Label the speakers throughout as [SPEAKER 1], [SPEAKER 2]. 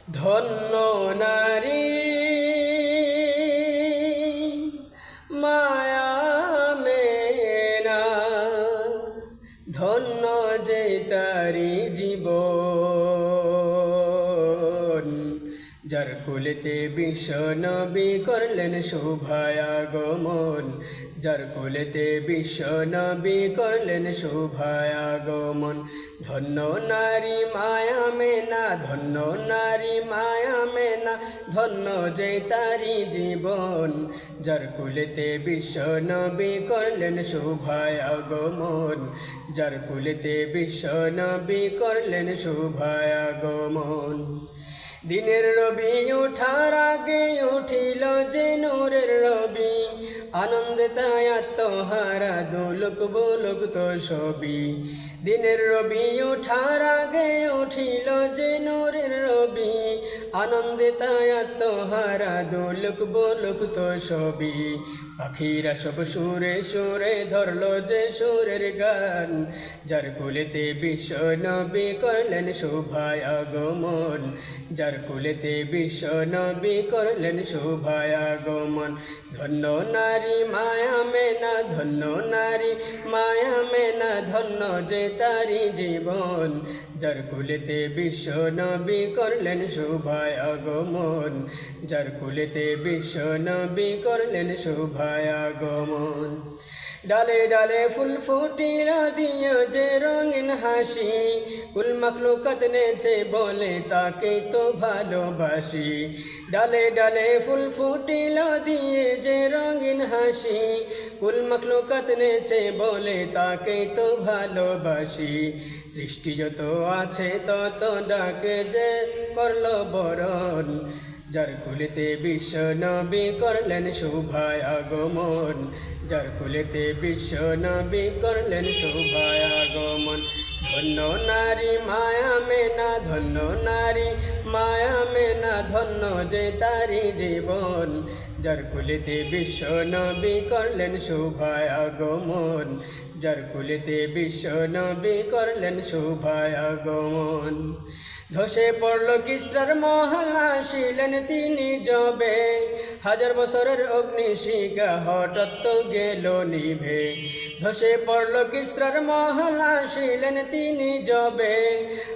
[SPEAKER 1] ধন্য নারী মায়া মেনা, ধন্য যে তারি জীবন, যার কুলেতে বিশ্ব নবী করলেন শুভায়াগমন, যার কুলেতে বিশ্ব নবী করলেন শুভায়াগমন। ধন্য নারী মায়া মেনা, ধন্য নারী মায়া মেনা, ধন্য যে তারি জীবন, যার কুলেতে বিশ্ব নবী করলেন শুভায়াগমন, যার কুলেতে বিশ্ব নবী করলেন শুভায়াগমন। দিনের রবি উঠার আগে উঠিল যে নূরের রবি, আনন্দে তাই আত্মহারা দোলক বোলক তো সবই। দিনের রবি উঠার আগে উঠিল যে নূরের রবি, আনন্দে তাই আত্মহারা দোলক বোলক তো সবই। পাখিরা সব সুরে সুরে ধরল যে সুরের গান, যার কুলেতে বিশ্ব নবী করলেন শুভায়াগমন, যার কুলেতে বিশ্ব নবী করলেন শুভায়াগমন। ধন্য নারী মায়া মেনা, ধন্য নারী মায়া মেনা, ধন্য যে তারি জীবন, যার কুলেতে বিশ্ব নবী করলেন শুভায়াগমন, যার কুলেতে বিশ্ব নবী করলেন শুভায়াগমন। ডালে ডালে ফুল ফুটিল দিয়ে যে রঙিন হাসি, কুল মাখলুকাত নেচে বলে তাকে তো ভালোবাসি। ডালে ডালে ফুল ফুটিল দিয়ে যে রঙিন হাসি, কুল মাখলুকাত নেচে বলে তাকে তো ভালোবাসি। সৃষ্টি যত আছে তত ডাকে যে করল বরণ, যার কুলেতে বিশ্ব নবী করলেন শুভায়াগমন, যার কুলেতে বিশ্ব নবী করলেন শুভায়াগমন। ধন্য নারী মায়া মেনা, ধন্য নারী মায়া মেনা, ধন্য যে তারি জীবন, যার কুলেতে বিশ্ব নবী করলেন শুভায়াগমন, যার কুলেতে বিশ্ব নবী করলেন শুভায়াগমন। ধসে পড়ল কিসরার মহল, আসিলেন তিনি জবে, হাজার বছরের অগ্নিশিখা হঠাৎ তো গেল নিভে। ধসে পড়ল কিসরার মহল, আসিলেন তিনি জবে,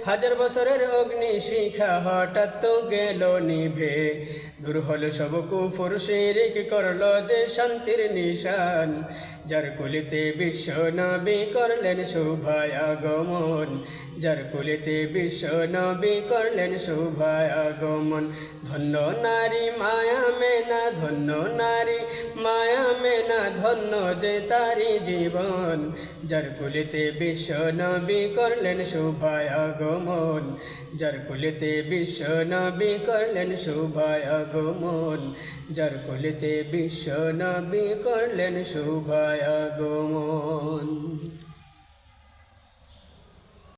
[SPEAKER 1] হাজার বছরের অগ্নিশিখা হঠাৎ তো গেল নিভে। দূর হল সব কুফর শিরিক, করল যে শান্তির নিশান, যার কুলেতে বিশ্ব নবী করলেন শুভায়াগমন, যার কুলেতে বিশ্ব নবী করলেন শুভায়াগমন। ধন্য নারী মায়া মেনা, ধন্য নারী মায়া মেনা, ধন্য যে তারি জীবন, যার কুলেতে বিশ্ব নবী করলেন শুভায়াগমন, যার কুলেতে বিশ্ব নবী করলেন শুভায়াগমন, যার কুলেতে বিশ্ব নবী করলেন শুভায়াগমন।